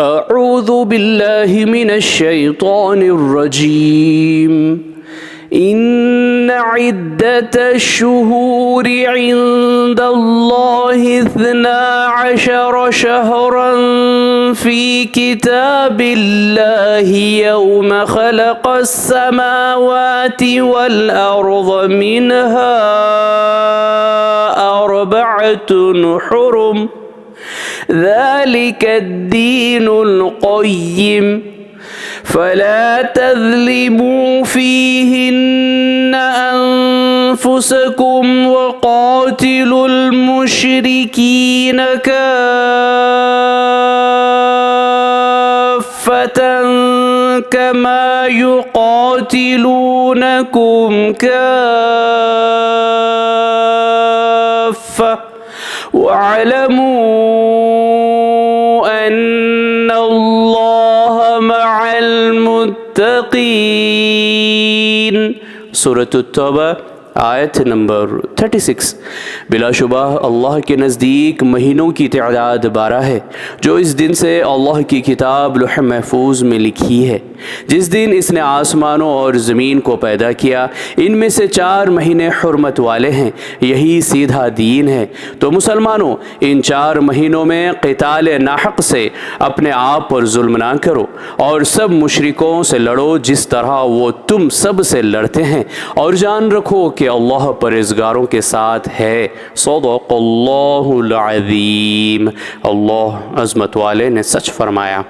أعوذ بالله من الشيطان الرجيم إن عدة الشهور عند الله 12 شهرا في كتاب الله يوم خلق السماوات والأرض منها 4 حرم ذلك الدين القيم فلا تظلموا فيهن أنفسكم وقاتلوا المشركين كافة كما يقاتلونكم كافة واعلموا أن الله مع المتقين। सूरत तौबा आयत नंबर 36। बिलाशुबा अल्लाह के नज़दीक महीनों की तादाद 12 है जो इस दिन से अल्लाह की किताब लौह महफूज में लिखी है। जिस दिन इसने आसमानों और ज़मीन को पैदा किया, इनमें से 4 महीने हुर्मत वाले हैं, यही सीधा दीन है। तो मुसलमानों, इन 4 महीनों में क़िताल नाहक़ से अपने आप पर जुल्म ना करो और सब मुशरिकों से लड़ो जिस तरह वो तुम सब से लड़ते हैं, और जान रखो कि अल्लाह परहेज़गारों के साथ है। सदक़ल्लाहुल अज़ीम। अल्लाह अज़मत वाले ने सच फरमाया।